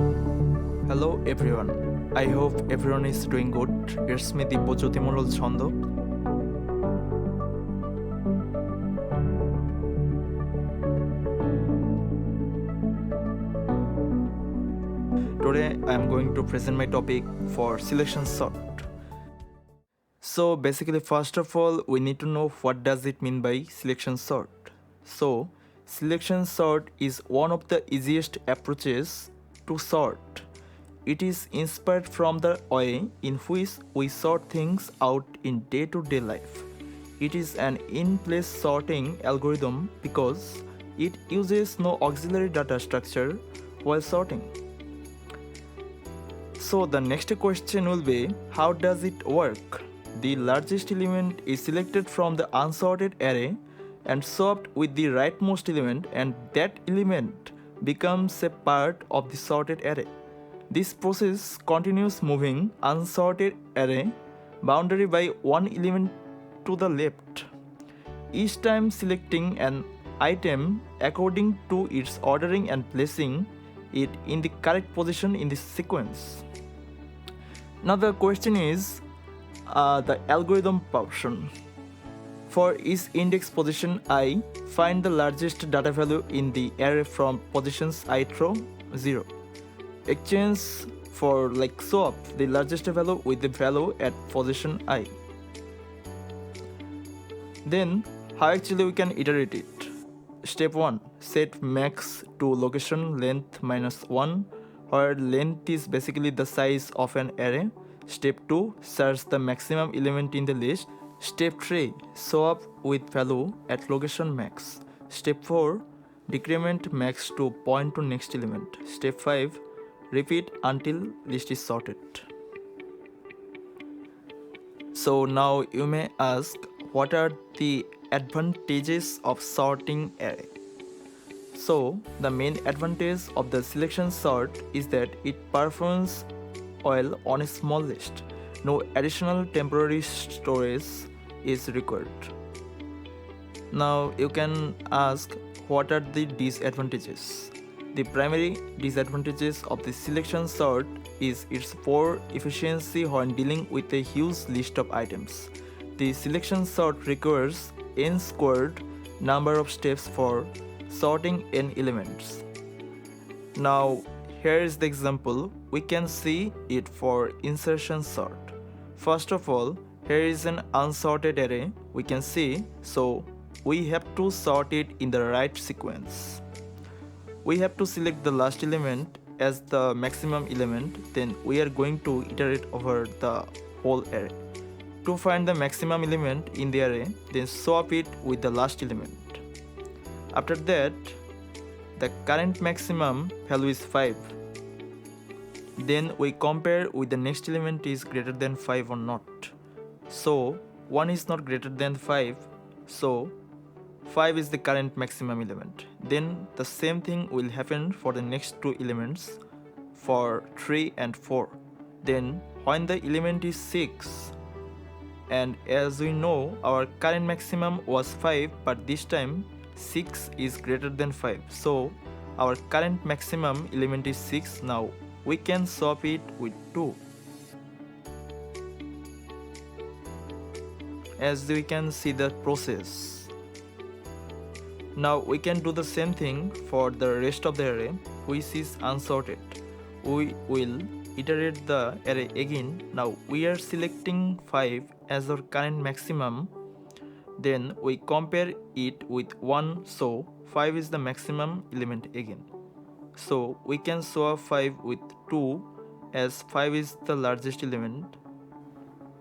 Hello everyone. I hope everyone is doing good. It's me Dibbojyoti Moral Chando. Today I am going to present my topic for selection sort. So basically, first of all, we need to know what does it mean by selection sort. So selection sort is one of the easiest approaches to sort. It is inspired from the way in which we sort things out in day-to-day life. It is an in-place sorting algorithm because it uses no auxiliary data structure while sorting. So the next question will be, how does it work? The largest element is selected from the unsorted array and swapped with the rightmost element, and that element becomes a part of the sorted array. This process continues moving unsorted array boundary by one element to the left, each time selecting an item according to its ordering and placing it in the correct position in the sequence. Now the question is the algorithm portion. For each index position I, find the largest data value in the array from positions I through 0. Exchange for swap the largest value with the value at position I. Then how actually we can iterate it? Step 1. Set max to location length -1, where length is basically the size of an array. Step 2. Search the maximum element in the list. Step 3. Swap with value at location max. Step 4. Decrement max to point to next element. Step 5. Repeat until list is sorted. So now you may ask, what are the advantages of sorting array? So the main advantage of the selection sort is that it performs well on a small list. No additional temporary storage is required. Now you can ask, what are the disadvantages? The primary disadvantages of the selection sort is its poor efficiency when dealing with a huge list of items. The selection sort requires n squared number of steps for sorting n elements. Now here is the example. We can see it for insertion sort. First of all, here is an unsorted array we can see, so we have to sort it in the right sequence. We have to select the last element as the maximum element, then we are going to iterate over the whole array. To find the maximum element in the array, then swap it with the last element. After that, the current maximum value is 5. Then we compare with the next element is greater than 5 or not. So 1 is not greater than 5, so 5 is the current maximum element. Then the same thing will happen for the next two elements, for 3 and 4. Then when the element is 6, and as we know our current maximum was 5, but this time 6 is greater than 5, so our current maximum element is 6. Now we can swap it with 2. As we can see the process. Now we can do the same thing for the rest of the array which is unsorted. We will iterate the array again. Now we are selecting 5 as our current maximum. Then we compare it with 1, so 5 is the maximum element again. So we can swap 5 with 2 as 5 is the largest element.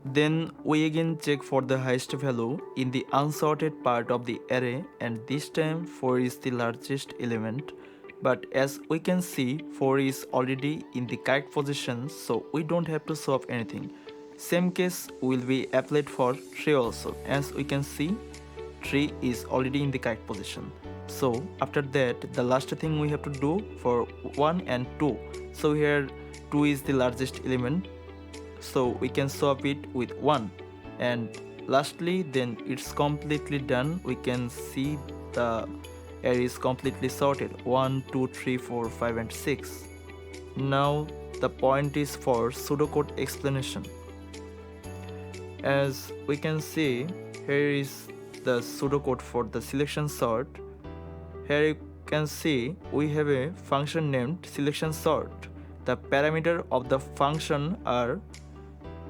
Then we again check for the highest value in the unsorted part of the array, and this time 4 is the largest element. But as we can see, 4 is already in the correct position, so we don't have to swap anything. Same case will be applied for 3 also. As we can see, 3 is already in the correct position. So after that, the last thing we have to do for 1 and 2. So here 2 is the largest element, so we can swap it with 1. And lastly, then it's completely done. We can see the array is completely sorted. 1, 2, 3, 4, 5 and 6. Now the point is for pseudocode explanation. As we can see, here is the pseudocode for the selection sort. Here you can see we have a function named selection sort. The parameter of the function are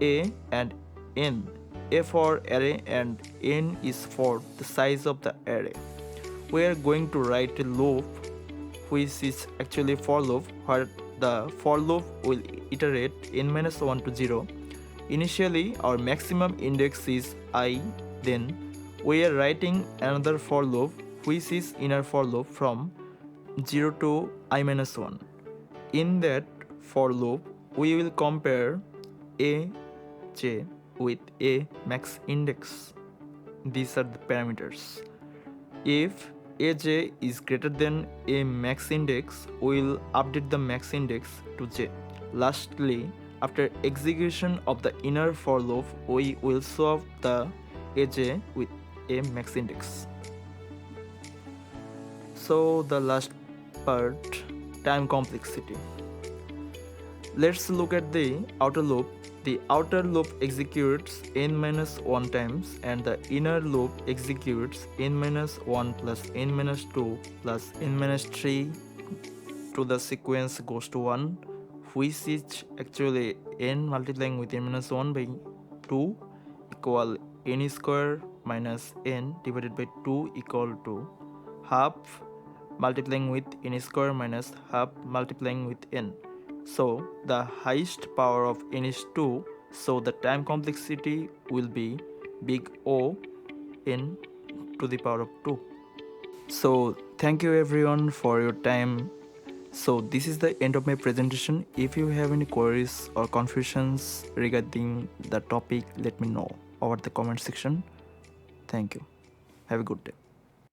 a and n. A for array and n is for the size of the array. We are going to write a loop which is actually for loop, where the for loop will iterate n-1 to 0. Initially our maximum index is I, then we are writing another for loop which is inner for loop from 0 to I-1. In that for loop we will compare aj with a max index. These are the parameters. If aj is greater than a max index, we will update the max index to j. Lastly, after execution of the inner for loop, we will solve the aj with a max index. So the last part, time complexity. Let's look at the outer loop. The outer loop executes n-1 times and the inner loop executes n-1 plus n-2 plus n-3 to the sequence goes to 1, which is actually n multiplying with n-1 by 2 equal n square minus n divided by 2 equal to half multiplying with n square minus half multiplying with n. So the highest power of n is 2, so the time complexity will be big O n to the power of 2. So thank you everyone for your time. So this is the end of my presentation. If you have any queries or confusions regarding the topic, let me know over the comment section. Thank you. Have a good day.